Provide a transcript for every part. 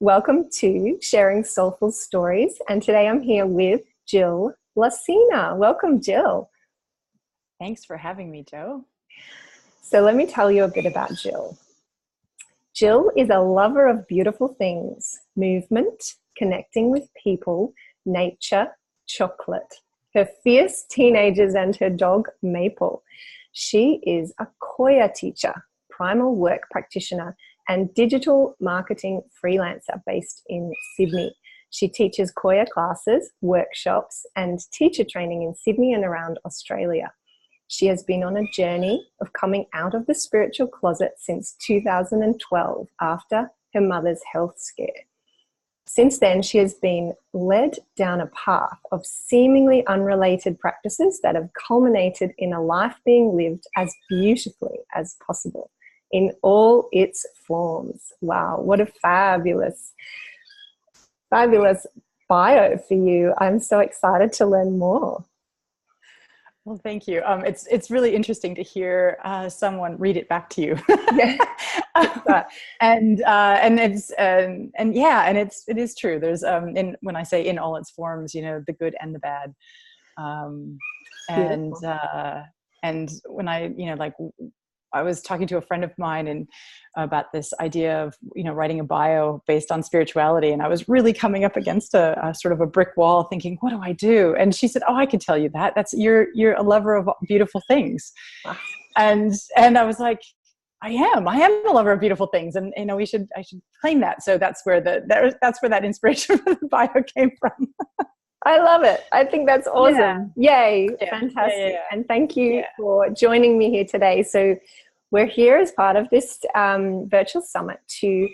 Welcome to Sharing Soulful Stories. And today I'm here with Jill Lacina. Welcome, Jill. Thanks for having me, Jo. So let me tell you a bit about Jill. Jill is a lover of beautiful things, movement, connecting with people, nature, chocolate, her fierce teenagers and her dog, Maple. She is a Koya teacher, primal work practitioner, and digital marketing freelancer based in Sydney. She teaches Qoya classes, workshops, and teacher training in Sydney and around Australia. She has been on a journey of coming out of the spiritual closet since 2012 after her mother's health scare. Since then, she has been led down a path of seemingly unrelated practices that have culminated in a life being lived as beautifully as possible in all its forms. Wow, what a fabulous bio for you. I'm so excited to learn more. Well, thank you. It's really interesting to hear someone read it back to you. Yeah. It is true. There's when I say in all its forms, the good and the bad, and when I was talking to a friend of mine and about this idea of, writing a bio based on spirituality. And I was really coming up against a sort of a brick wall thinking, what do I do? And she said, oh, I can tell you that. You're a lover of beautiful things. Wow. And I was like, I am a lover of beautiful things. And, I should claim that. So that's where that inspiration for the bio came from. I love it. I think that's awesome. Yeah. Yay. Yeah. Fantastic. Yeah. And thank you for joining me here today. So we're here as part of this virtual summit to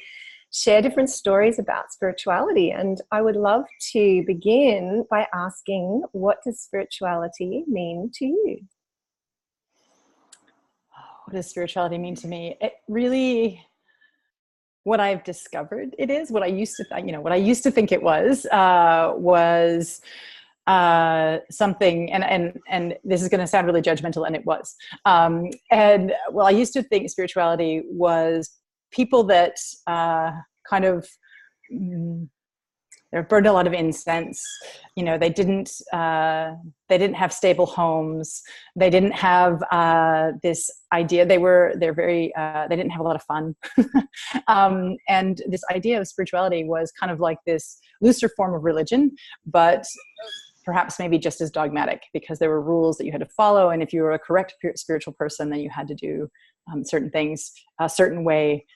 share different stories about spirituality. And I would love to begin by asking, what does spirituality mean to you? What does spirituality mean to me? It really... what I've discovered it is, what I used to think it was something, and this is going to sound really judgmental, and it was. I used to think spirituality was people that kind of they burned a lot of incense. They didn't have stable homes. They didn't have this idea. They didn't have a lot of fun. And this idea of spirituality was kind of like this looser form of religion, but perhaps maybe just as dogmatic, because there were rules that you had to follow. And if you were a correct spiritual person, then you had to do certain things a certain way,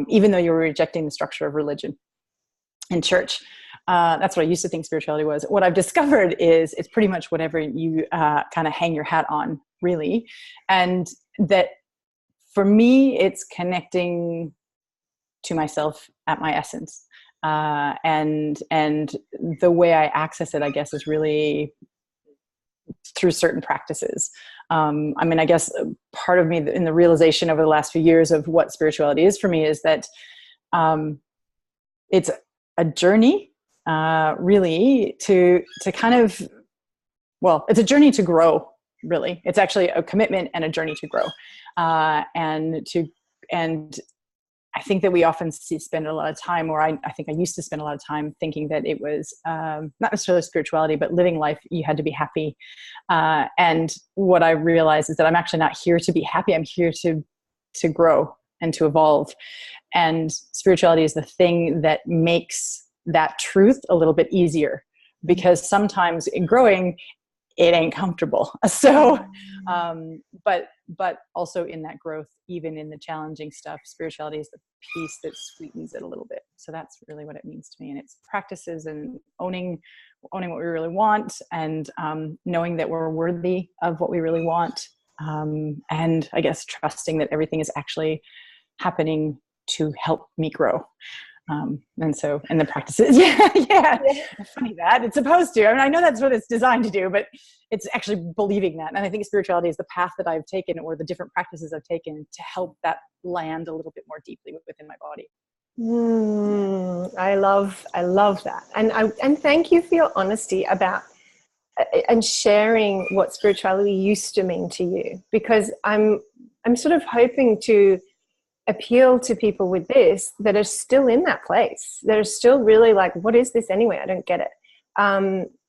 even though you were rejecting the structure of religion and church. That's what I used to think spirituality was. What I've discovered is it's pretty much whatever you kind of hang your hat on, really. And that for me, it's connecting to myself at my essence. And the way I access it, I guess, is really through certain practices. I guess part of me in the realization over the last few years of what spirituality is for me is that it's a journey, really, to kind of, it's a journey to grow, really. It's actually a commitment and a journey to grow. And I think that we often spend a lot of time, or I think I used to spend a lot of time thinking that it was not necessarily spirituality, but living life, you had to be happy. And what I realized is that I'm actually not here to be happy. I'm here to grow and to evolve. And spirituality is the thing that makes that truth a little bit easier, because sometimes in growing, it ain't comfortable. So, but also in that growth, even in the challenging stuff, spirituality is the piece that sweetens it a little bit. So that's really what it means to me. And it's practices and owning what we really want, and knowing that we're worthy of what we really want. And I guess trusting that everything is actually happening to help me grow. And the practices, funny that it's supposed to. I know that's what it's designed to do, but it's actually believing that. And I think spirituality is the path that I've taken, or the different practices I've taken, to help that land a little bit more deeply within my body. I love that, and thank you for your honesty about and sharing what spirituality used to mean to you, because I'm sort of hoping to appeal to people with this that are still in that place, that are still really like, what is this anyway? I don't get it.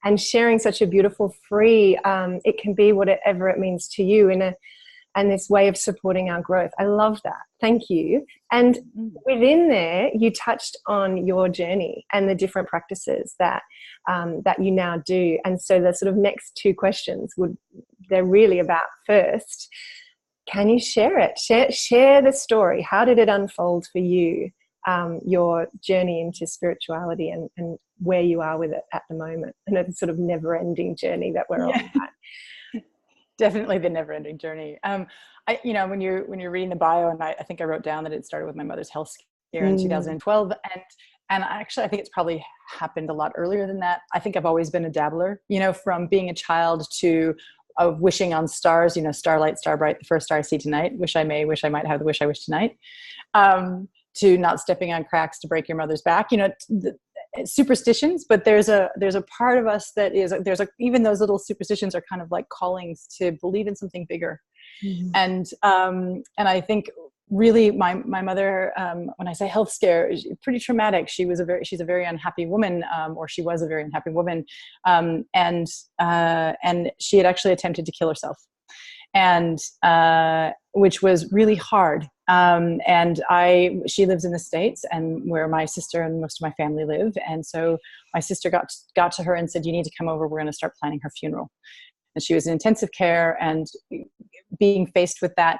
And sharing such a beautiful, free, it can be whatever it means to you and this way of supporting our growth. I love that. Thank you. And within there, you touched on your journey and the different practices that you now do. And so the sort of next two questions they're really about, first, can you share it? Share the story. How did it unfold for you, your journey into spirituality and where you are with it at the moment? And it's sort of never-ending journey that we're on. Right? Definitely the never-ending journey. When you're reading the bio, and I think I wrote down that it started with my mother's health scare in 2012, and actually I think it's probably happened a lot earlier than that. I think I've always been a dabbler, from being a child to wishing on stars, starlight, star bright, the first star I see tonight, wish I might have the wish I wish tonight, to not stepping on cracks to break your mother's back, superstitions. But there's a part of us that is, even those little superstitions are kind of like callings to believe in something bigger. And I think really my mother, when I say health scare, pretty traumatic. She's a very unhappy woman, or she was a very unhappy woman. And she had actually attempted to kill herself, and which was really hard. She lives in the States, and where my sister and most of my family live. And so my sister got to her and said, you need to come over. We're going to start planning her funeral. And she was in intensive care, and being faced with that,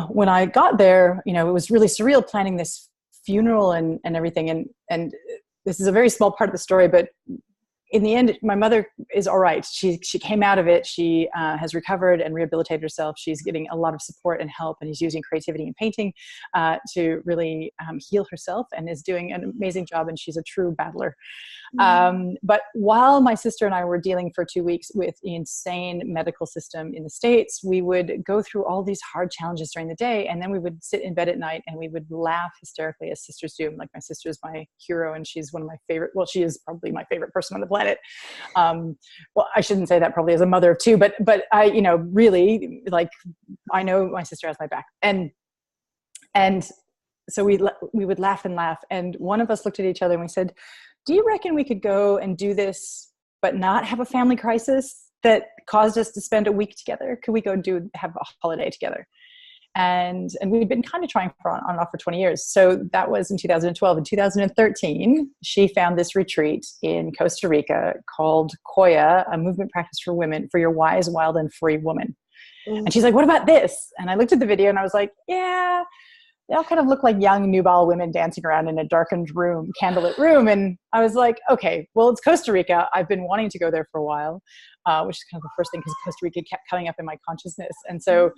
when I got there, it was really surreal planning this funeral and everything. And this is a very small part of the story, but in the end, my mother is all right. She came out of it. She has recovered and rehabilitated herself. She's getting a lot of support and help, and is using creativity and painting to really heal herself, and is doing an amazing job. And she's a true battler. But while my sister and I were dealing for 2 weeks with the insane medical system in the States, we would go through all these hard challenges during the day, and then we would sit in bed at night and we would laugh hysterically, as sisters do. Like, my sister is my hero, and she's one of my favorite. Well, she is probably my favorite person on the planet. Well, I shouldn't say that, probably as a mother of two, but I, really, like, I know my sister has my back, and so we would laugh and laugh. And one of us looked at each other and we said, do you reckon we could go and do this, but not have a family crisis that caused us to spend a week together? Could we go have a holiday together? And we'd been kind of trying on and off for 20 years. So that was in 2012. In 2013, she found this retreat in Costa Rica called Qoya, a movement practice for women, for your wise, wild, and free woman. And she's like, what about this? And I looked at the video and I was like, yeah, they all kind of look like young nubile women dancing around in a darkened room, candlelit room. And I was like, okay, well, it's Costa Rica. I've been wanting to go there for a while, which is kind of the first thing, because Costa Rica kept coming up in my consciousness. And so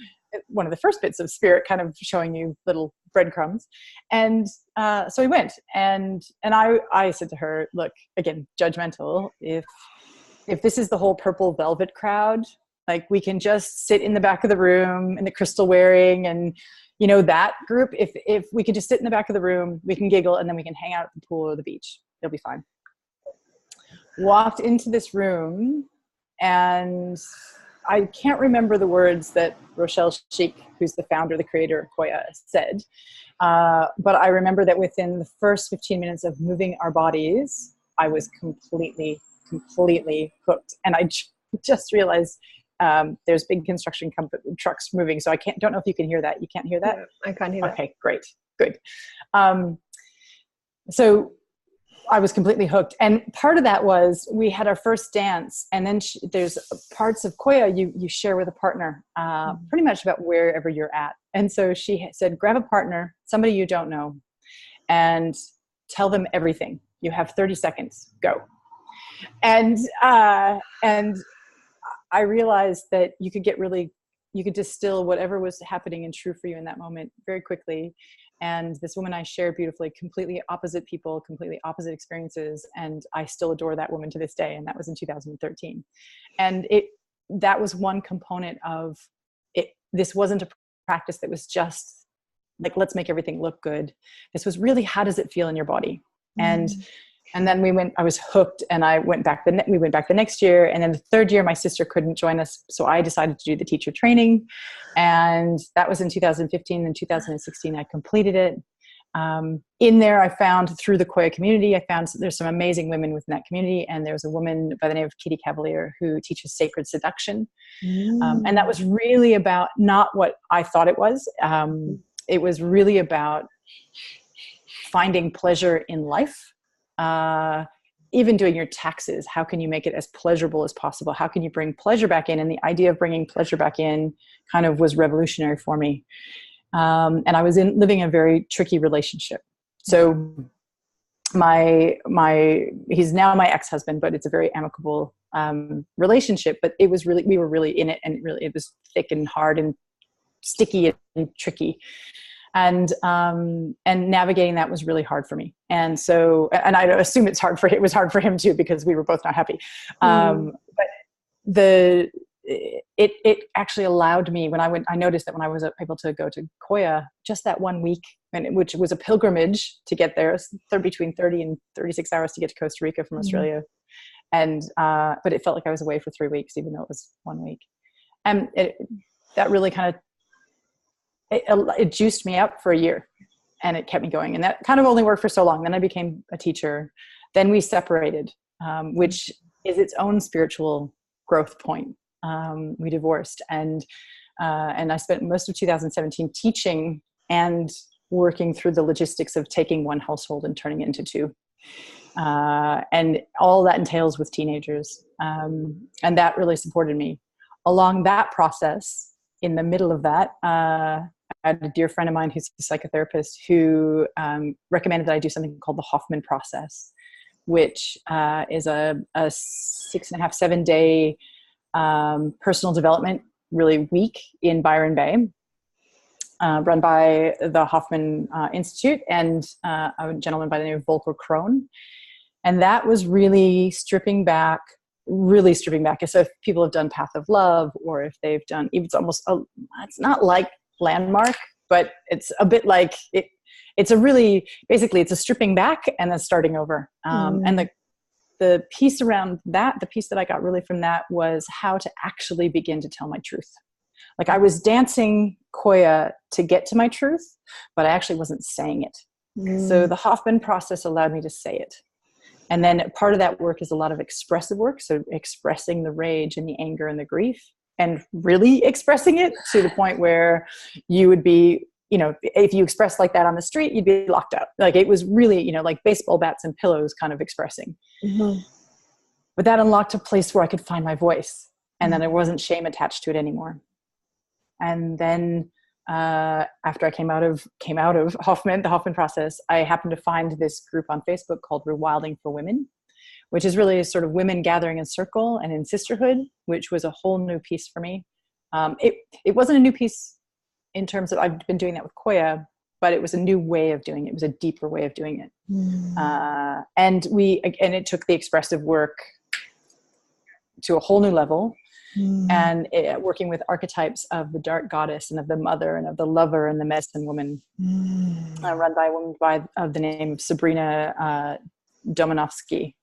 one of the first bits of spirit kind of showing you little breadcrumbs. And so we went, and I said to her, look, again, judgmental, if this is the whole purple velvet crowd, like, we can just sit in the back of the room in the crystal wearing, and that group, if we could just sit in the back of the room, we can giggle, and then we can hang out at the pool or the beach. It'll be fine. Walked into this room, and I can't remember the words that Rochelle Schieck, who's the founder, the creator of Koya, said. But I remember that within the first 15 minutes of moving our bodies, I was completely hooked. And I just realized there's big construction trucks moving. So I don't know if you can hear that. You can't hear that? No, I can't hear that. Okay, great. Good. So I was completely hooked. And part of that was, we had our first dance, and then there's parts of Koya you share with a partner, pretty much about wherever you're at. And so she said, grab a partner, somebody you don't know, and tell them everything. You have 30 seconds, go. And I realized that you could distill whatever was happening and true for you in that moment very quickly. And this woman I shared beautifully, completely opposite people, completely opposite experiences. And I still adore that woman to this day. And that was in 2013. And that was one component of it. This wasn't a practice that was just like, let's make everything look good. This was really, how does it feel in your body? And And then I was hooked, and we went back the next year. And then the third year, my sister couldn't join us. So I decided to do the teacher training. And that was in 2015. In 2016, I completed it. In there, I found, through the Qoya community, I found there's some amazing women within that community. And there's a woman by the name of Kitty Cavalier who teaches sacred seduction. And that was really about not what I thought it was. It was really about finding pleasure in life. Even doing your taxes, how can you make it as pleasurable as possible? How can you bring pleasure back in? And the idea of bringing pleasure back in kind of was revolutionary for me. And I was living a very tricky relationship. So he's now my ex-husband, but it's a very amicable relationship. But we were really in it, and it was thick and hard and sticky and tricky. And navigating that was really hard for me. And so, and I assume it was hard for him too, because we were both not happy. But it actually allowed me, I noticed that when I was able to go to Koya just that 1 week, which was a pilgrimage to get there, between 30 and 36 hours to get to Costa Rica from Australia. And, but it felt like I was away for 3 weeks, even though it was 1 week. And that really kind of, it juiced me up for a year, and it kept me going. And that kind of only worked for so long. Then I became a teacher. Then we separated, which is its own spiritual growth point. We divorced, and I spent most of 2017 teaching and working through the logistics of taking one household and turning it into two. And all that entails with teenagers. And that really supported me. Along that process, in the middle of that, I had a dear friend of mine who's a psychotherapist who recommended that I do something called the Hoffman process, which is a 6.5, 7 day personal development really week in Byron Bay, run by the Hoffman Institute and a gentleman by the name of Volker Krohn. And that was really stripping back. So if people have done Path of Love, or if they've done, it's almost, it's not like Landmark, but it's a bit like it. It's basically it's a stripping back and then starting over. And the piece around that, the piece that I got really from that was how to actually begin to tell my truth. Like I was dancing Qoya to get to my truth, but I actually wasn't saying it. So the Hoffman process allowed me to say it. And then part of that work is a lot of expressive work. So expressing the rage and the anger and the grief, and really expressing it to the point where you would be, if you expressed like that on the street, you'd be locked out. Like it was really, like baseball bats and pillows kind of expressing. But that unlocked a place where I could find my voice, and then there wasn't shame attached to it anymore. And then after I came out of Hoffman, the Hoffman process, I happened to find this group on Facebook called Rewilding for Women, which is really sort of women gathering in circle and in sisterhood, which was a whole new piece for me. It wasn't a new piece in terms of, I've been doing that with Qoya, but it was a new way of doing it. It was a deeper way of doing it. And it took the expressive work to a whole new level. And working with archetypes of the dark goddess and of the mother and of the lover and the medicine woman, run by a woman of the name of Sabrina Domanovsky.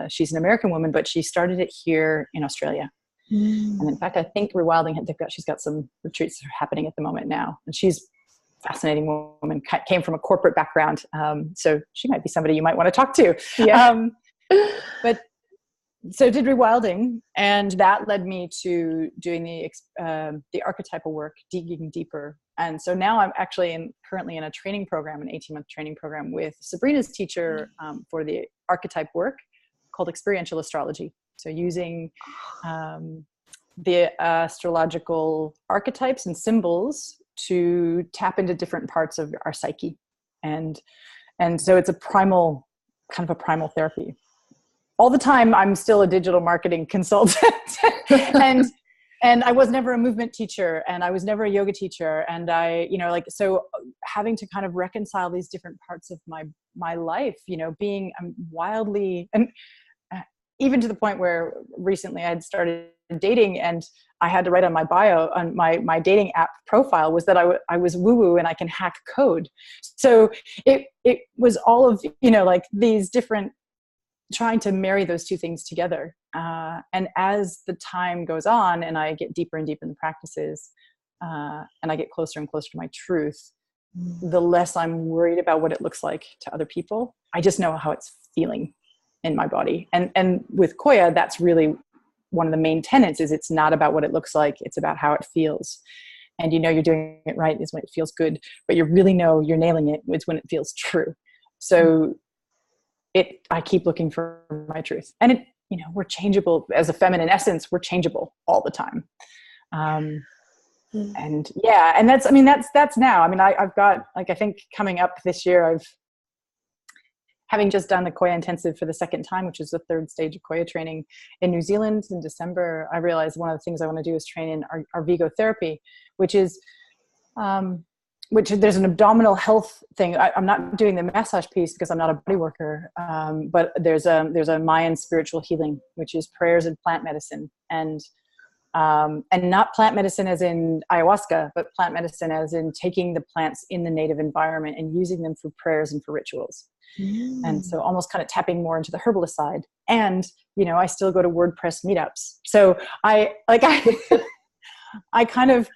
She's an American woman, but she started it here in Australia. And in fact, I think Rewilding, she's got some retreats happening at the moment now. And she's a fascinating woman, came from a corporate background. So she might be somebody you might want to talk to. Yeah. So did Rewilding, and that led me to doing the archetypal work, digging deeper. And so now I'm actually currently in a training program, an 18-month training program with Sabrina's teacher for the archetype work called experiential astrology. So using the astrological archetypes and symbols to tap into different parts of our psyche. And so it's kind of a primal therapy. All the time, I'm still a digital marketing consultant, and I was never a movement teacher, and I was never a yoga teacher. And so having to kind of reconcile these different parts of my life, being wildly, and even to the point where recently I had started dating, and I had to write on my bio, on my dating app profile, was that I was woo-woo and I can hack code. So it was all of, these different trying to marry those two things together. And as the time goes on and I get deeper and deeper in the practices, and I get closer and closer to my truth, the less I'm worried about what it looks like to other people. I just know how it's feeling in my body. And with Qoya, that's really one of the main tenets, is it's not about what it looks like. It's about how it feels. And you know you're doing it right is when it feels good, but you really know you're nailing it. It's when it feels true. So I keep looking for my truth. And it, you know, we're changeable as a feminine essence. We're changeable all the time. And yeah, and that's now. I mean, I've got, like, I think coming up this year, having just done the Qoya intensive for the second time, which is the third stage of Qoya training in New Zealand in December, I realized one of the things I want to do is train in our Vigo therapy, which is, which there's an abdominal health thing. I'm not doing the massage piece because I'm not a body worker, but there's a Mayan spiritual healing, which is prayers and plant medicine, and not plant medicine as in ayahuasca, but plant medicine as in taking the plants in the native environment and using them for prayers and for rituals. And so almost kind of tapping more into the herbalist side. And, you know, I still go to WordPress meetups. So I kind of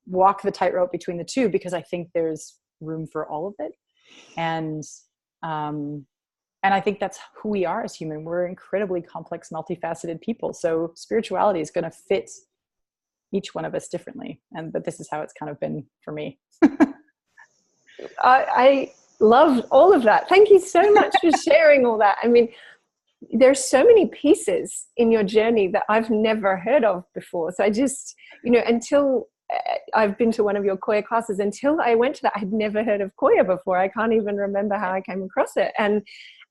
walk the tightrope between the two, because I think there's room for all of it. And I think that's who we are as human. We're incredibly complex, multifaceted people. So spirituality is going to fit each one of us differently. But this is how it's kind of been for me. I love all of that. Thank you so much for sharing all that. I mean, there's so many pieces in your journey that I've never heard of before. So I just, you know, until I've been to one of your Qoya classes, until I went to that, I had never heard of Qoya before. I can't even remember how I came across it. And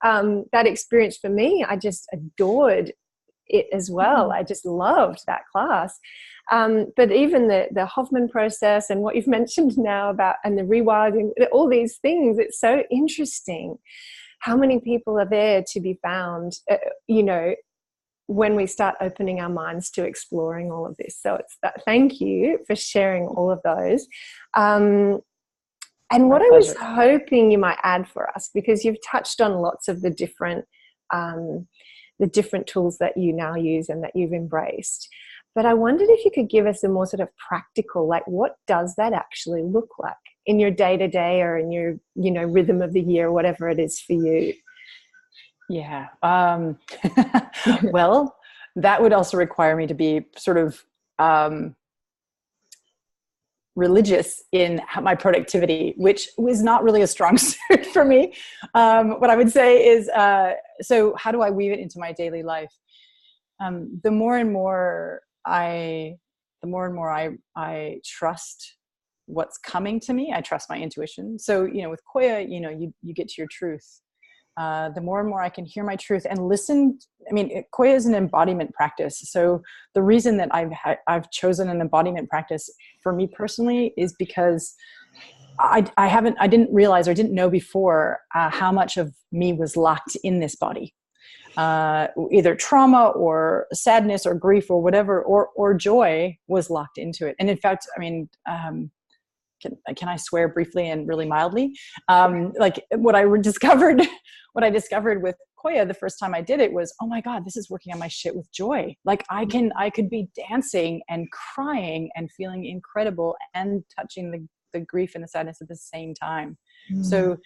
that experience for me, I just adored it as well. I just loved that class. But even the Hoffman process and what you've mentioned now about, and the rewilding, all these things, it's so interesting how many people are there to be found, you know, when we start opening our minds to exploring all of this. So it's that. Thank you for sharing all of those. And what I was hoping you might add for us, because you've touched on lots of the different tools that you now use and that you've embraced. But I wondered if you could give us a more sort of practical, like, what does that actually look like in your day-to-day or in your, you know, rhythm of the year, whatever it is for you? Yeah. Well, that would also require me to be sort of religious in my productivity, which was not really a strong suit for me. What I would say is, so how do I weave it into my daily life? The more and more I trust what's coming to me. I trust my intuition. So, you know, with Qoya, you know, you get to your truth. The more and more I can hear my truth and listen. I mean, Qoya is an embodiment practice. So the reason that I've chosen an embodiment practice for me personally is because I didn't realize, or didn't know before, how much of me was locked in this body. Either trauma or sadness or grief or whatever, or joy was locked into it. And in fact, I mean, can I swear briefly and really mildly? Like what I discovered with Qoya the first time I did it was, oh my God, this is working on my shit with joy. Like I could be dancing and crying and feeling incredible and touching the grief and the sadness at the same time. So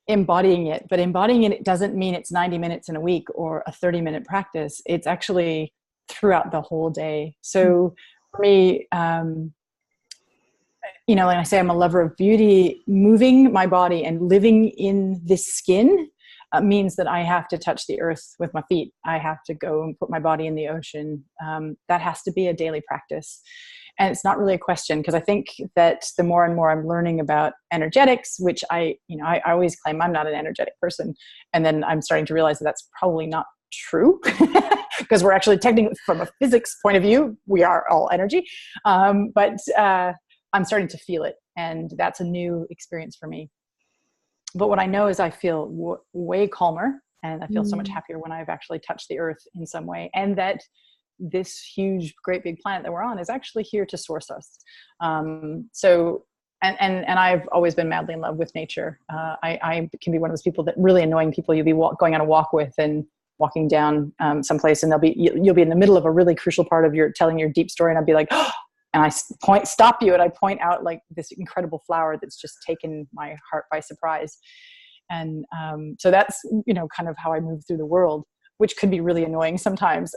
embodying it doesn't mean it's 90 minutes in a week or a 30-minute practice. It's actually throughout the whole day. So for me, you know, like I say, I'm a lover of beauty. Moving my body and living in this skin means that I have to touch the earth with my feet. I have to go and put my body in the ocean. That has to be a daily practice. And it's not really a question, because I think that the more and more I'm learning about energetics, which I always claim I'm not an energetic person. And then I'm starting to realize that that's probably not true, because we're actually technically, from a physics point of view, we are all energy. But I'm starting to feel it. And that's a new experience for me. But what I know is I feel way calmer, and I feel so much happier when I've actually touched the earth in some way. And that this huge, great big planet that we're on is actually here to source us. So And I've always been madly in love with nature. I can be one of those people that really annoying people you'll be going on a walk with and walking down someplace, and you'll be in the middle of a really crucial part of telling your deep story, and I'll be like, oh, and I stop you, and I point out like this incredible flower that's just taken my heart by surprise. And so that's, kind of how I move through the world, which could be really annoying sometimes.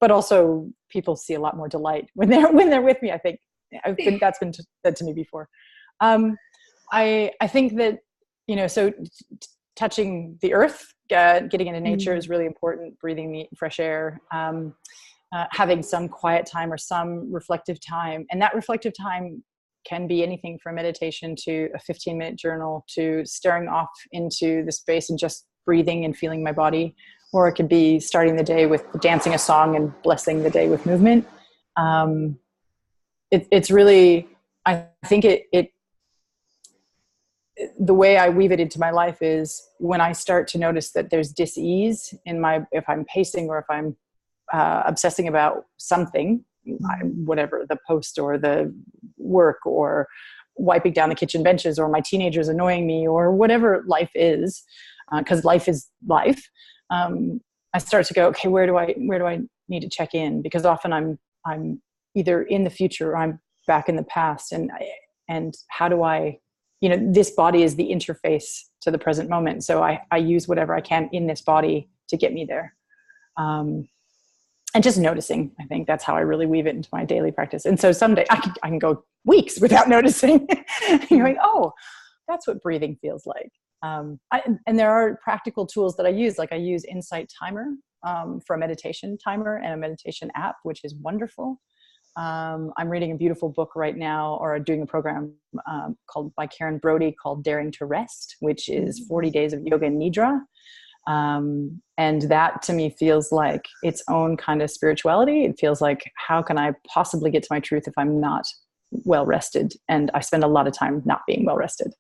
But also people see a lot more delight when they're with me, I think. That's been said to me before. I think that, so touching the earth, getting into nature is really important. Breathing the fresh air, having some quiet time or some reflective time. And that reflective time can be anything from meditation to a 15-minute journal to staring off into the space and just breathing and feeling my body. Or it could be starting the day with dancing a song and blessing the day with movement. It's really, I think the way I weave it into my life is when I start to notice that there's dis-ease if I'm pacing or if I'm obsessing about something, whatever, the post or the work or wiping down the kitchen benches or my teenagers annoying me or whatever life is, because life is life. I start to go, okay, where do I need to check in? Because often I'm either in the future or I'm back in the past, and how do I, this body is the interface to the present moment. So I use whatever I can in this body to get me there. And just noticing, I think that's how I really weave it into my daily practice. And so someday I can go weeks without noticing. You're going, oh, that's what breathing feels like. And there are practical tools that I use. Like I use Insight Timer for a meditation timer and a meditation app, which is wonderful. I'm reading a beautiful book right now, or doing a program by Karen Brody called Daring to Rest, which is 40 days of yoga and nidra. And that to me feels like its own kind of spirituality. It feels like, how can I possibly get to my truth if I'm not well rested? And I spend a lot of time not being well rested.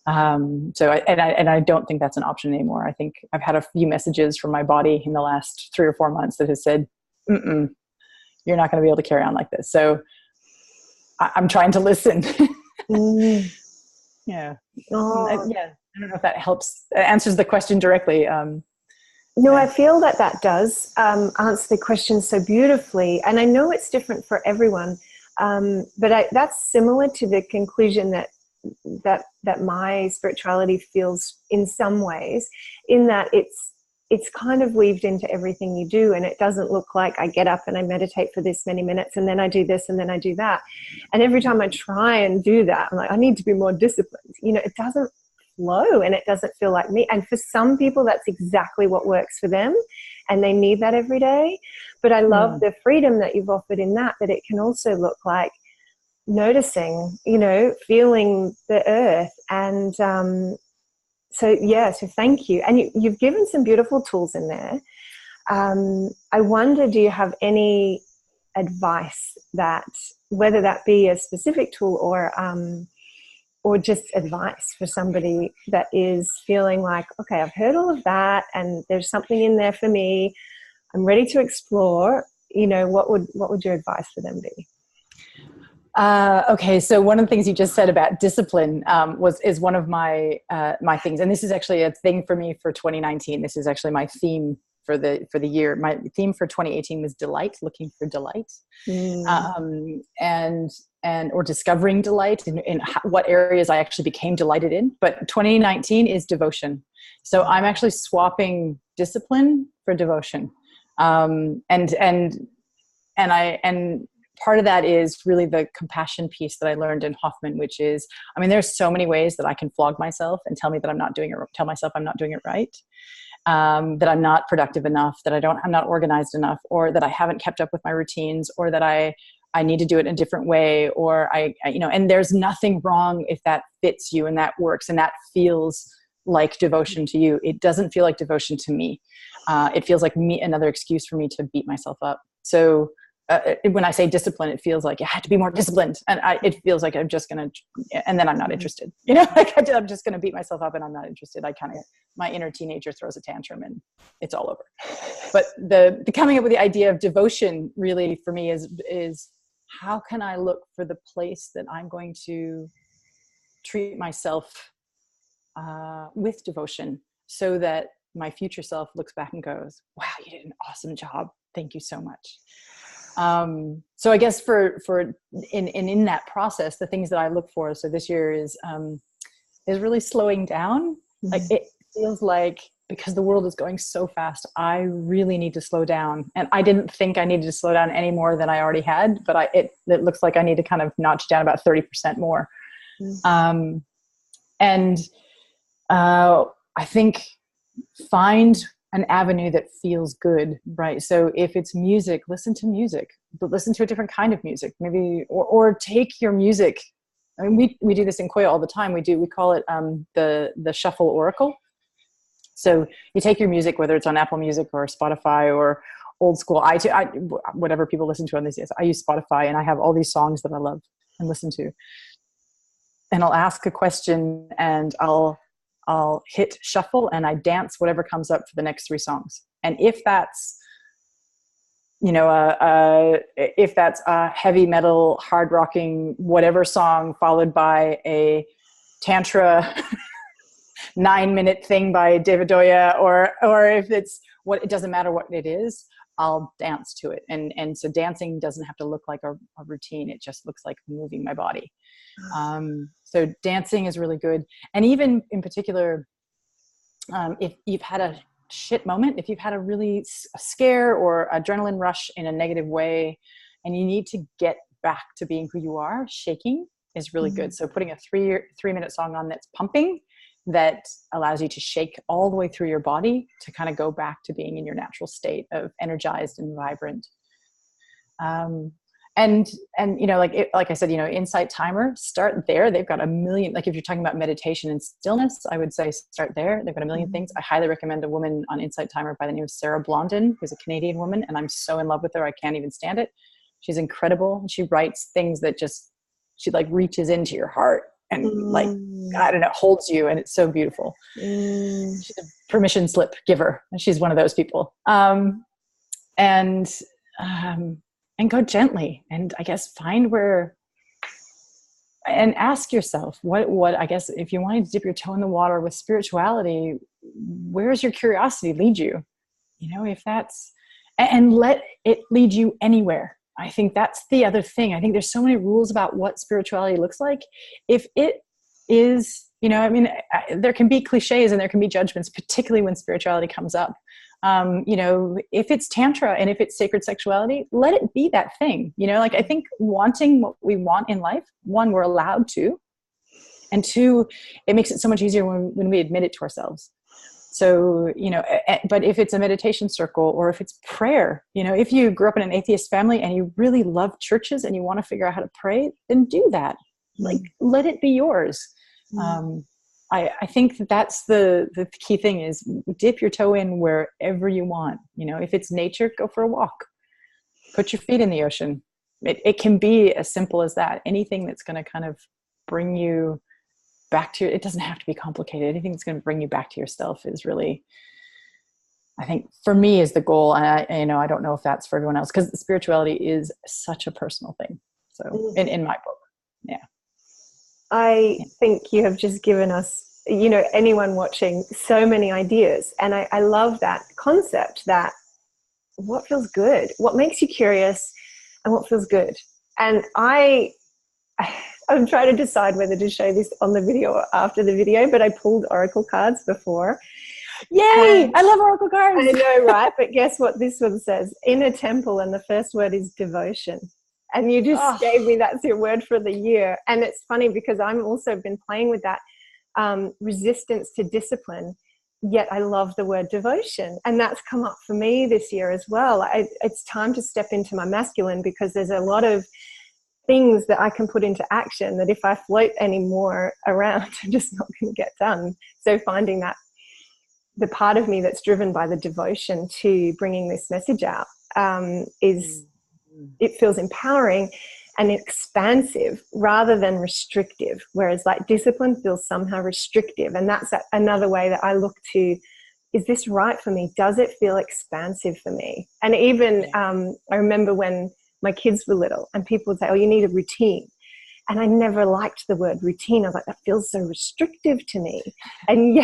I don't think that's an option anymore. I think I've had a few messages from my body in the last 3 or 4 months that has said, you're not going to be able to carry on like this. So I'm trying to listen. Yeah. Oh. Yeah. I don't know if that helps, answers the question directly. No, I feel that does answer the question so beautifully. And I know it's different for everyone. But that's similar to the conclusion that my spirituality feels in some ways, in that it's kind of weaved into everything you do, and it doesn't look like I get up and I meditate for this many minutes and then I do this and then I do that. And every time I try and do that, I'm like, I need to be more disciplined. It doesn't flow and it doesn't feel like me. And for some people, that's exactly what works for them, and they need that every day. But I love the freedom that you've offered in that it can also look like noticing, feeling the earth. And so thank you. And you've given some beautiful tools in there. I wonder, do you have any advice that, whether that be a specific tool or just advice for somebody that is feeling like, okay, I've heard all of that and there's something in there for me, I'm ready to explore, what would your advice for them be? Okay, so one of the things you just said about discipline is one of my things, and this is actually a thing for me for 2019. This is actually my theme for the year. My theme for 2018 was delight, looking for delight, or discovering delight in what areas I actually became delighted in. But 2019 is devotion. So I'm actually swapping discipline for devotion, and part of that is really the compassion piece that I learned in Hoffman, which is, there's so many ways that I can flog myself and tell myself I'm not doing it right, that I'm not productive enough, that I'm not organized enough, or that I haven't kept up with my routines, or that I need to do it in a different way, or and there's nothing wrong if that fits you and that works and that feels like devotion to you. It doesn't feel like devotion to me. It feels like another excuse for me to beat myself up. So when I say discipline, it feels like I had to be more disciplined, and it feels like I'm just going to, and then I'm not interested, I'm just going to beat myself up and I'm not interested. My inner teenager throws a tantrum and it's all over. But the coming up with the idea of devotion really for me is how can I look for the place that I'm going to treat myself with devotion, so that my future self looks back and goes, wow, you did an awesome job. Thank you so much. So I guess in that process, the things that I look for, so this year is really slowing down. Like, it feels like, because the world is going so fast, I really need to slow down. And I didn't think I needed to slow down any more than I already had, but it looks like I need to kind of notch down about 30% more. I think find an avenue that feels good, right? So if it's music, listen to music, but listen to a different kind of music, maybe, or take your music. I mean, we do this in Qoya all the time. We call it the shuffle oracle. So you take your music, whether it's on Apple Music or Spotify or old school whatever people listen to on these days. I use Spotify, and I have all these songs that I love and listen to. And I'll ask a question, and I'll hit shuffle, and I dance whatever comes up for the next 3 songs. And if that's, if that's a heavy metal, hard rocking, whatever song followed by a Tantra 9-minute thing by David Koya, or if it's it doesn't matter what it is, I'll dance to it. And so dancing doesn't have to look like a routine. It just looks like moving my body. So dancing is really good. And even in particular, if you've had a shit moment, if you've had a really scare or adrenaline rush in a negative way, and you need to get back to being who you are, shaking is really good. So putting a 3-minute song on that's pumping, that allows you to shake all the way through your body to kind of go back to being in your natural state of energized and vibrant. And like I said, Insight Timer, start there. They've got a million, like if you're talking about meditation and stillness, I would say start there. They've got a million things. I highly recommend a woman on Insight Timer by the name of Sarah Blondin, who's a Canadian woman, and I'm so in love with her. I can't even stand it. She's incredible. She writes things that she like reaches into your heart and like, I don't know, holds you. And it's so beautiful. She's a permission slip giver. And she's one of those people. And go gently, and I guess find and ask yourself what I guess, if you wanted to dip your toe in the water with spirituality, where's your curiosity lead you? If that's, and let it lead you anywhere. I think that's the other thing. I think there's so many rules about what spirituality looks like. If it is, there can be cliches and there can be judgments, particularly when spirituality comes up. If it's Tantra and if it's sacred sexuality, let it be that thing. I think wanting what we want in life, 1, we're allowed to, and 2, it makes it so much easier when we admit it to ourselves. So, but if it's a meditation circle, or if it's prayer, if you grew up in an atheist family and you really love churches and you want to figure out how to pray, then do that. Like, let it be yours. I think that's the key thing, is dip your toe in wherever you want. If it's nature, go for a walk, put your feet in the ocean. It can be as simple as that. Anything that's going to kind of bring you back to it doesn't have to be complicated. Anything that's going to bring you back to yourself is really, I think, for me, is the goal. And I don't know if that's for everyone else, because spirituality is such a personal thing. So in my book. Yeah. I think you have just given us, anyone watching, so many ideas. And I love that concept, that what feels good, what makes you curious, and what feels good. And I'm trying to decide whether to show this on the video or after the video, but I pulled oracle cards before. Yay! I love oracle cards. I know, right? But guess what this one says? In a temple, and the first word is devotion. And you just gave me, that's your word for the year. And it's funny because I'm also been playing with that resistance to discipline, yet I love the word devotion. And that's come up for me this year as well. It's time to step into my masculine, because there's a lot of things that I can put into action that if I float anymore around, I'm just not going to get done. So finding that the part of me that's driven by the devotion to bringing this message out it feels empowering and expansive rather than restrictive. Whereas like discipline feels somehow restrictive. And that's another way that I look to, is this right for me? Does it feel expansive for me? And even I remember when my kids were little, and people would say, oh, you need a routine. And I never liked the word routine. I was like, that feels so restrictive to me. And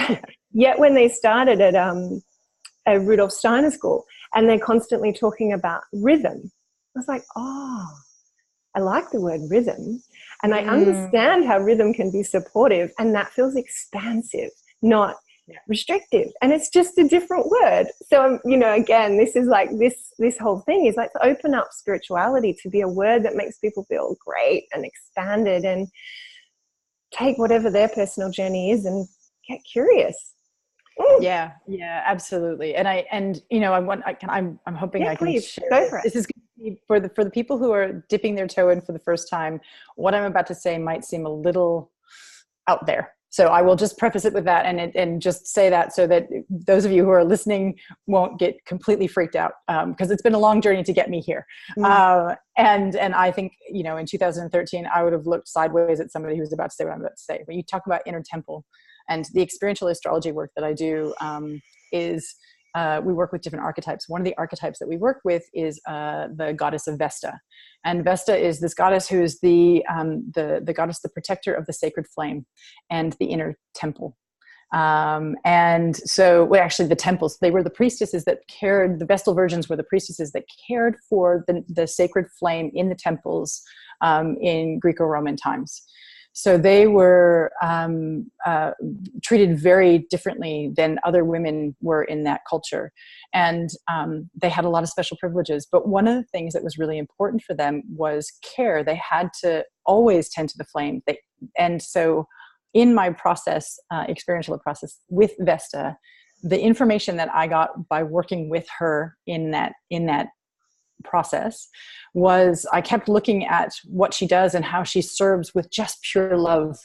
yet when they started at Rudolf Steiner School and they're constantly talking about rhythm, I was like, oh, I like the word rhythm. And I understand how rhythm can be supportive, and that feels expansive, not restrictive. And it's just a different word. So, you know, again, this is like this whole thing is like to open up spirituality to be a word that makes people feel great and expanded, and take whatever their personal journey is and get curious. Yeah, absolutely. And you know, I'm hoping I can share go for it. This is going to be for the people who are dipping their toe in for the first time. What I'm about to say might seem a little out there. So I will just preface it with that and just say that so that those of you who are listening won't get completely freaked out, because it's been a long journey to get me here. And I think, you know, in 2013, I would have looked sideways at somebody who was about to say what I'm about to say. When you talk about inner temple and the experiential astrology work that I do, is we work with different archetypes. One of the archetypes that we work with is the goddess of Vesta. And Vesta is this goddess who is the goddess, the protector of the sacred flame and the inner temple. And so, well, actually the temples, they were the priestesses that cared, the Vestal virgins were the priestesses that cared for the sacred flame in the temples in Greco-Roman times. So they were treated very differently than other women were in that culture. And they had a lot of special privileges. But one of the things that was really important for them was care. They had to always tend to the flame. And so in my process, experiential process with Vesta, the information that I got by working with her in that process was I kept looking at what she does and how she serves with just pure love.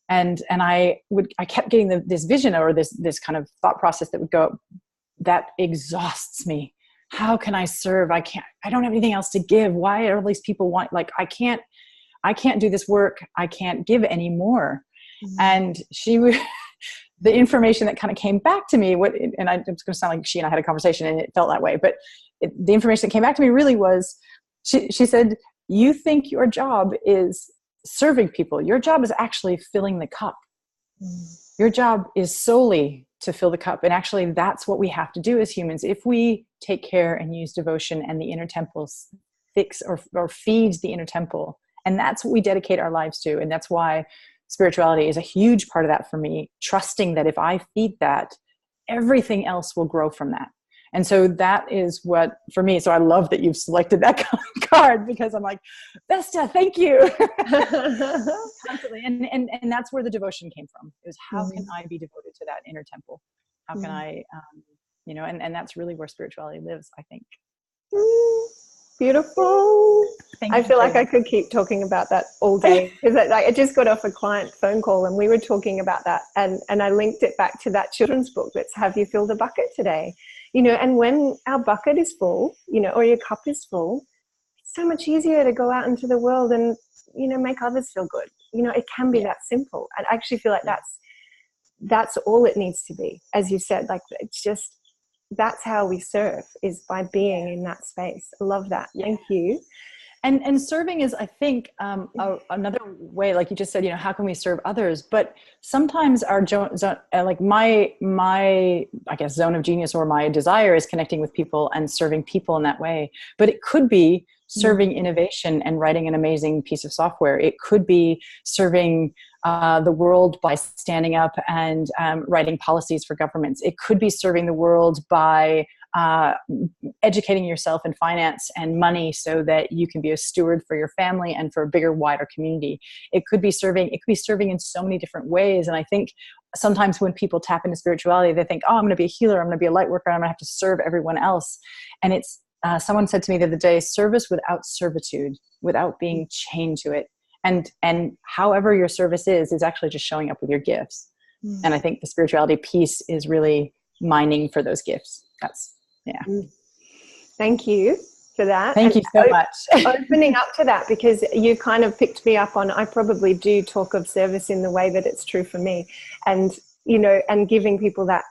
And I kept getting this vision or this kind of thought process that would go, that exhausts me. How can I serve? I don't have anything else to give. Why are all these people like, I can't do this work. I can't give anymore. And the information that kind of came back to me, and it's going to sound like she and I had a conversation and it felt that way, but the information that came back to me really was, she said, you think your job is serving people. Your job is actually filling the cup. Your job is solely to fill the cup. And actually that's what we have to do as humans. If we take care and use devotion and the inner temples fix or feed the inner temple, and that's what we dedicate our lives to. And that's why spirituality is a huge part of that for me, trusting that if I feed that, everything else will grow from that. And so that is what, for me, so I love that you've selected that card, because I'm like, Vesta, thank you. Constantly. And that's where the devotion came from, is how can I be devoted to that inner temple? How can I, you know, and that's really where spirituality lives, I think. Beautiful. I feel like I could keep talking about that all day, because I just got off a client phone call and we were talking about that, and I linked it back to that children's book that's Have You Filled the Bucket Today? You know, and when our bucket is full, you know, or your cup is full, it's so much easier to go out into the world and, you know, make others feel good. You know, it can be that simple. I actually feel like that's all it needs to be. As you said, like, it's just, that's how we serve, is by being in that space. I love that. Thank you. And serving is, I think, another way, like you just said, you know, how can we serve others? But sometimes our like my I guess zone of genius or my desire is connecting with people and serving people in that way. But it could be serving innovation and writing an amazing piece of software. It could be serving the world by standing up and writing policies for governments. It could be serving the world by educating yourself in finance and money so that you can be a steward for your family and for a bigger, wider community. It could be serving in so many different ways. And I think sometimes when people tap into spirituality, they think, oh, I'm going to be a healer, I'm going to be a light worker, I'm going to have to serve everyone else. And it's someone said to me the other day, service without servitude, without being chained to it. And however your service is actually just showing up with your gifts. And I think the spirituality piece is really mining for those gifts. Thank you for that. Thank you so much. Opening up to that, because you kind of picked me up on, I probably do talk of service in the way that it's true for me. And, you know, and giving people that,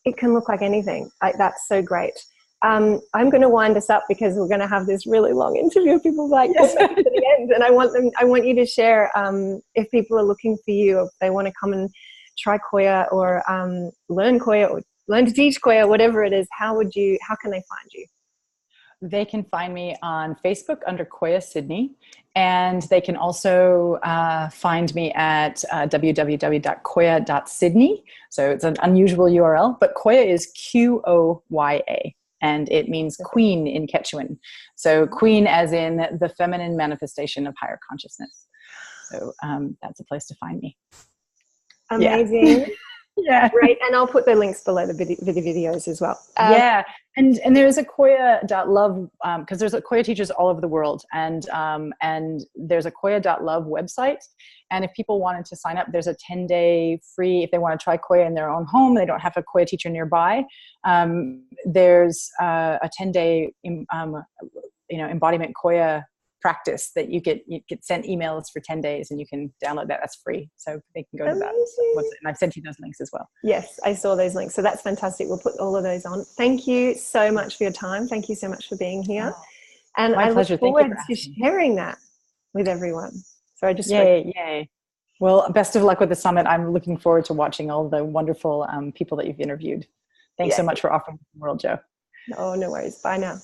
it can look like anything. Like, that's so great. I'm going to wind us up because we're going to have this really long interview. People like to make it to the end, and I want you to share if people are looking for you, if they want to come and try Qoya or learn Qoya or learn to teach Qoya, whatever it is. How can they find you? They can find me on Facebook under Qoya Sydney, and they can also find me at www.qoya.sydney. So it's an unusual URL, but Qoya is Qoya, and it means queen in Quechuan. So queen as in the feminine manifestation of higher consciousness. So that's a place to find me. Amazing. Yeah. Yeah. Great. And I'll put the links below the videos as well. Yeah. And there's a Qoya.love, because there's Qoya teachers all over the world. And there's a Qoya.love website. And if people wanted to sign up, there's a 10-day free, if they want to try Qoya in their own home, they don't have a Qoya teacher nearby. There's a 10-day, embodiment Qoya practice that you get sent emails for 10 days and you can download that. That's free. So they can go to that. And I've sent you those links as well. Yes, I saw those links. So that's fantastic. We'll put all of those on. Thank you so much for your time. Thank you so much for being here. And my pleasure. Look forward to sharing that with everyone. So I just Yay. Well, best of luck with the summit. I'm looking forward to watching all the wonderful people that you've interviewed. Thanks so much for offering the world, Jo. Oh, no worries. Bye now.